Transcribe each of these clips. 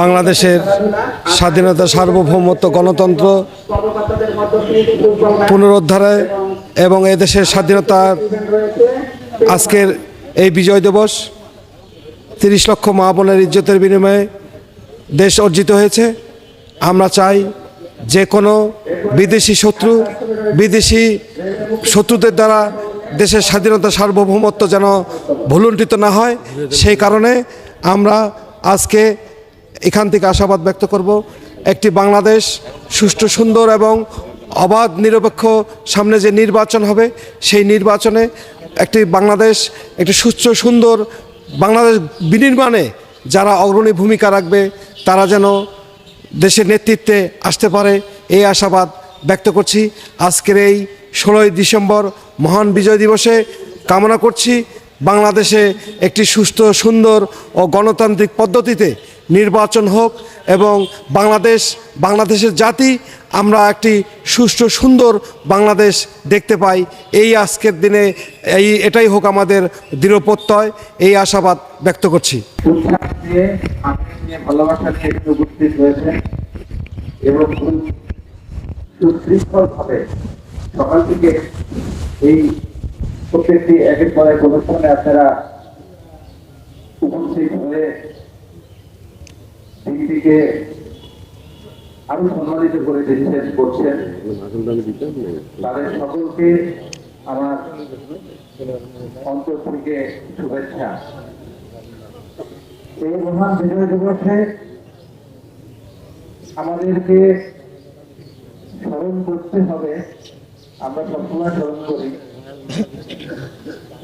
বাংলাদেশের স্বাধীনতা, সার্বভৌমত্ব, গণতন্ত্র পুনরুদ্ধারে এবং এদেশের স্বাধীনতার আজকের এই বিজয় দিবস ৩০ লক্ষ মা বোনের ইজ্জতের বিনিময়ে দেশ অর্জিত হয়েছে। আমরা চাই যে কোনো বিদেশি শত্রুদের দ্বারা দেশের স্বাধীনতা, সার্বভৌমত্ব যেন ভুলুণ্ঠিত না হয়। সেই কারণে আমরা আজকে এখান থেকে আশাবাদ ব্যক্ত করব, একটি বাংলাদেশ সুষ্ঠু, সুন্দর এবং অবাধ নিরপেক্ষ সামনে যে নির্বাচন হবে, সেই নির্বাচনে একটি বাংলাদেশ, একটি সুষ্ঠু সুন্দর বাংলাদেশ বিনির্মাণে যারা অগ্রণী ভূমিকা রাখবে তারা যেন দেশের নেতৃত্বে আসতে পারে, এই আশাবাদ ব্যক্ত করছি। আজকের এই 16ই ডিসেম্বর মহান বিজয় দিবসে কামনা করছি বাংলাদেশে একটি সুস্থ, সুন্দর ও গণতান্ত্রিক পদ্ধতিতে নির্বাচন হোক এবং বাংলাদেশের জাতি আমরা একটি সুষ্ঠু, সুন্দর বাংলাদেশ দেখতে পাই। এই আজকের দিনে এটাই হোক আমাদের দৃঢ় প্রত্যয়, এই আশাবাদ ব্যক্ত করছি। ভালোবাসা ক্ষেত্রে উপস্থিত হয়েছে এবং সুশৃঙ্খলভাবে সকাল থেকে এই প্রত্যেকটি একের পর এক অনুষ্ঠানে আপনারা উপস্থিত হয়ে দিনটিকে আরো সম্মানিত করে ডিসিশন করছেন। তাদের সকলকে আমার অন্তর থেকে শুভেচ্ছা। এই মহান বিজয় দিবসে আমাদেরকে স্মরণ করতে হবে, আমরা সবসময় স্মরণ করি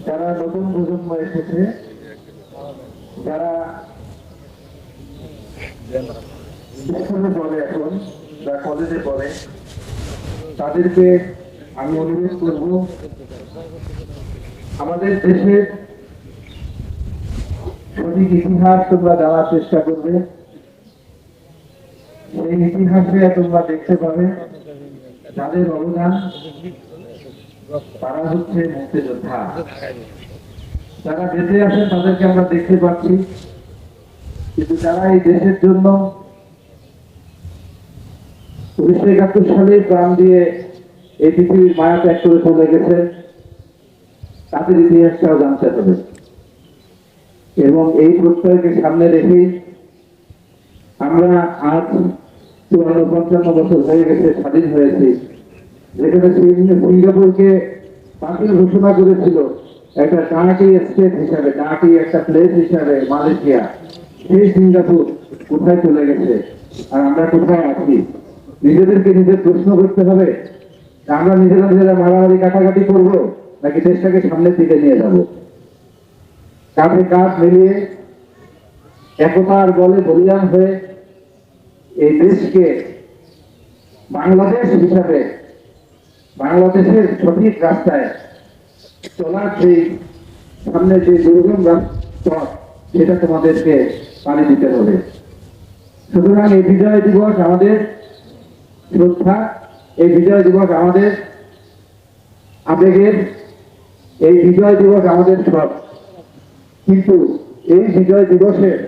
যারা নতুন প্রজন্ম এসেছে, যারা স্কুলে পড়ে এখন বা কলেজে পড়ে, তাদেরকে আমি অনুরোধ করব আমাদের দেশের সঠিক ইতিহাস তোমরা জানার চেষ্টা করবে। সেই ইতিহাসে তোমরা দেখতে পাবে যাদের অবদান, তারা হচ্ছে মুক্তিযোদ্ধা। যারা বেঁচে আছেন তাদেরকে আমরা দেখতে পাচ্ছি, কিন্তু যারা এই দেশের জন্য 1971 সালে প্রাণ দিয়ে এই পৃথিবীর মায়া ত্যাগ করে চলে গেছে, তাদের ইতিহাসটাও জানতে হবে। এবং এই প্রত্যয়কে সামনে রেখে আমরা আজ 54-55 বছর হয়ে গেছে স্বাধীন হয়েছি, যেখানে সিঙ্গাপুরকে বাতিল ঘোষণা করেছিল একটা ডার্টি স্টেট হিসাবে, ডার্টি একটা প্লেস হিসাবে মালয়েশিয়া। সেই সিঙ্গাপুর কোথায় চলে গেছে আর আমরা কোথায় আছি? নিজেদেরকে নিজের প্রশ্ন করতে হবে, আমরা নিজেরা মারামারি কাটাকাটি করবো নাকি দেশটাকে সামনের দিকে নিয়ে যাব? কাঁধে কাঁধ মিলিয়ে একতার বলে বলিয়ান হয়ে এই দেশকে বাংলাদেশ হিসাবে, বাংলাদেশের সঠিক রাস্তায় চলার সেই সামনে যে দুর্গম পথ, সেটা তোমাদেরকে পাড়ি দিতে হবে। সুতরাং এই বিজয় দিবস আমাদের শ্রদ্ধা, এই বিজয় দিবস আমাদের আবেগের, এই বিজয় দিবস আমাদের সব। কিন্তু এই বিজয় দিবসের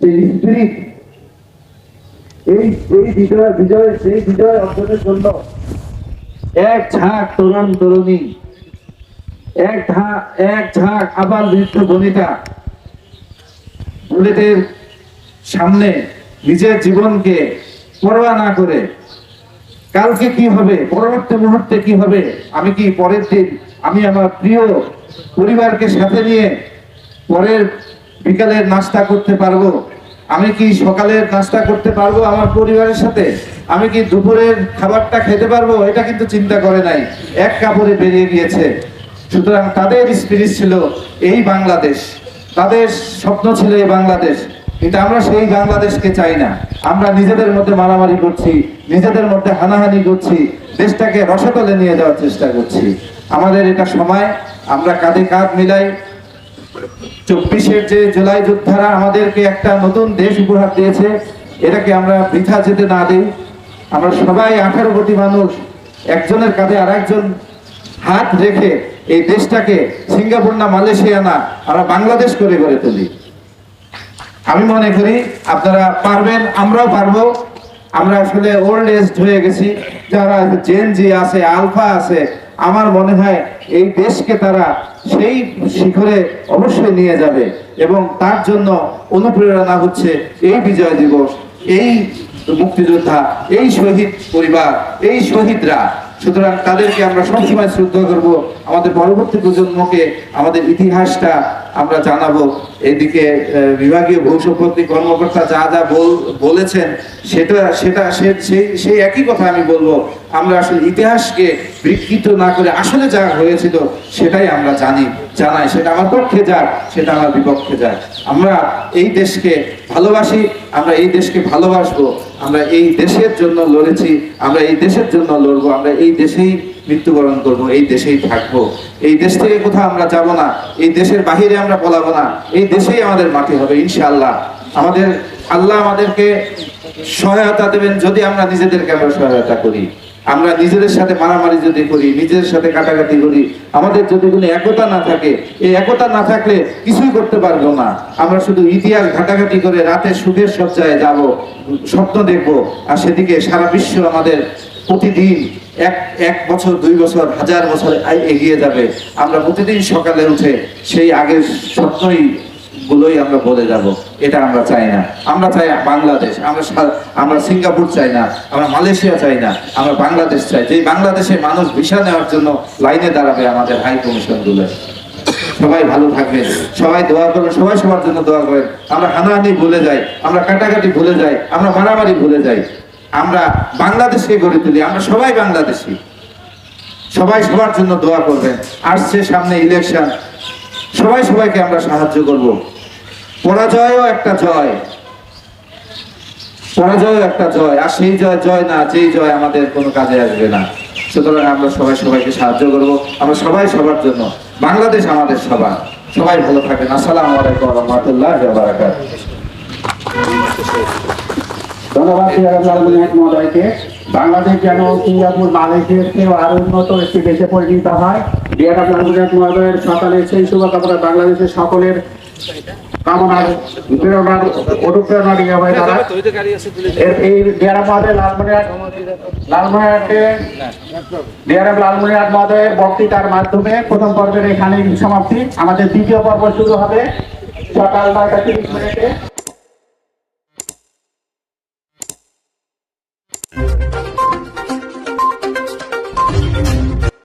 যে স্পিরিট, এই বিজয় অর্জনের জন্য এক ঝাঁক তরুণ তরুণী, এক ঝাঁক আবাল বৃদ্ধ বনিতা বুলেটের সামনে নিজের জীবনকে পরোয়া না করে কালকে কি হবে, পরবর্তী মুহূর্তে কি হবে, আমি কি পরের দিন আমি আমার প্রিয় পরিবারকে সাথে নিয়ে পরের বিকালের নাস্তা করতে পারবো, আমি কি সকালের নাস্তা করতে পারবো আমার পরিবারের সাথে, আমি কি দুপুরের খাবারটা খেতে পারবো, এটা কিন্তু চিন্তা করে নাই, এক কাপড়ে বেরিয়ে গিয়েছে। সুতরাং তাদের স্পিরিট ছিল এই বাংলাদেশ, তাদের স্বপ্ন ছিল এই বাংলাদেশ। কিন্তু আমরা সেই বাংলাদেশকে চাই না, আমরা নিজেদের মধ্যে মারামারি করছি, নিজেদের মধ্যে হানাহানি করছি, দেশটাকে রসাতলে নিয়ে যাওয়ার চেষ্টা করছি। আমাদের এটা সময়, আমরা কাঁধে কাঁধ মিলাই 24-এর যে জুলাই যোদ্ধারা আমাদেরকে একটা নতুন দেশ উপহার দিয়েছে, এটাকে আমরা বৃথা যেতে না দিই। আমরা সবাই 18 কোটি মানুষ একজনের কাঁধে আর একজন হাত রেখে এই দেশটাকে সিঙ্গাপুর না মালয়েশিয়া না, আমরা বাংলাদেশ করে গড়ে তুলি। আমি মনে করি আপনারা পারবেন, আমরাও পারবো। আমরা আসলে ওল্ড এজ হয়ে গেছি, যারা জেন জি আছে, আলফা আছে, আমার মনে হয় এই দেশকে তারা সেই শিখরে অবশ্যই নিয়ে যাবে এবং তার জন্য অনুপ্রেরণা হচ্ছে এই বিজয় দিবস, এই মুক্তিযোদ্ধা, এই শহীদ পরিবার, এই শহীদরা। সুতরাং তাদেরকে আমরা সবসময় শ্রদ্ধা করব, আমাদের পরবর্তী প্রজন্মকে আমাদের ইতিহাসটা আমরা জানাবো। এদিকে বিভাগীয় ভূসম্পত্তি কর্মকর্তা যা যা বলেছেন সেই একই কথা আমি বলবো। আমরা আসলে ইতিহাসকে বিকৃত না করে আসলে যা হয়েছিল সেটাই আমরা জানাই, সেটা আমার পক্ষে যাক, সেটা আমার বিপক্ষে যাক। আমরা এই দেশকে ভালোবাসি, আমরা এই দেশকে ভালোবাসবো, আমরা এই দেশের জন্য লড়েছি, আমরা এই দেশের জন্য লড়বো, আমরা এই দেশেই মৃত্যুবরণ করব, এই দেশেই থাকবো। এই দেশ থেকে কোথাও আমরা যাব না, এই দেশের বাহিরে আমরা পলাবো না, এই দেশেই আমাদের মাটি হবে ইনশাআল্লাহ। আল্লাহ আমাদেরকে সহায়তা দেবেন যদি আমরা নিজেদেরকে সহায়তা করি। আমরা নিজেদের সাথে মারামারি যদি করি, নিজেদের সাথে কাটাকাটি করি, আমাদের যদি কোনো একতা না থাকে, এই একতা না থাকলে কিছুই করতে পারবো না। আমরা শুধু ইতিহাস ঘাটাঘাটি করে রাতে সুখের সজ্জায় যাব, স্বপ্ন দেখবো, আর সেদিকে সারা বিশ্ব আমাদের প্রতিদিন এক বছর, 2 বছর, 1000 বছর এগিয়ে যাবে। আমরা প্রতিদিন সকালে উঠে সেই আগের স্বপ্নই গুলোই আমরা বলে যাব। এটা আমরা চাই না। আমরা চাই বাংলাদেশ, আমরা সিঙ্গাপুর চাই না, আমরা মালয়েশিয়া চাই না, আমরা বাংলাদেশ চাই। যে বাংলাদেশে মানুষ ভিসা নেওয়ার জন্য লাইনে দাঁড়াবে আমাদের হাই কমিশন গুলো। সবাই ভালো থাকবেন, সবাই দোয়া করবেন, সবাই সবার জন্য দোয়া করেন। আমরা হানাহানি ভুলে যাই, আমরা কাটাকাটি ভুলে যাই, আমরা মারামারি ভুলে যাই, আমরা বাংলাদেশকে গড়ে তুলি। আমরা সবাই বাংলাদেশি, সবাই সবার জন্য দোয়া করবেন। আসছে সামনে ইলেকশন, সবাই সবাইকে আমরা সাহায্য করব। পরাজয়ও একটা জয়, পরাজয়ও একটা জয়, আর সেই জয় না, যেই জয় আমাদের কোনো কাজে আসবে না। সুতরাং আমরা সবাই সবাইকে সাহায্য করব, আমরা সবাই সবার জন্য। বাংলাদেশ আমাদের সবার। সবাই ভালো থাকেন। আসসালামু আলাইকুম ওয়া রাহমাতুল্লাহি ওয়া বারাকাতুহু। ধন্যবাদ মহোদয়কে। বাংলাদেশ যেন সিঙ্গাপুর, মালয়েশিয়ার চেয়েও আরো উন্নত একটি দেশে পরিণত হয়, ডিআরএফ লালমনিরহাট মহোদয়ের সকালের সেই শুভকামনা বাংলাদেশের সকলের কামনার অনুপ্রেরণা নিয়ে হয় তারা। এই ডিআরএফ মহোদয় ডিআরএফ লালমনিরহাট মহোদয়ের বক্তৃতার মাধ্যমে প্রথম পর্বের এখানেই সমাপ্তি। আমাদের দ্বিতীয় পর্ব শুরু হবে সকাল 9টা 30 মিনিটে।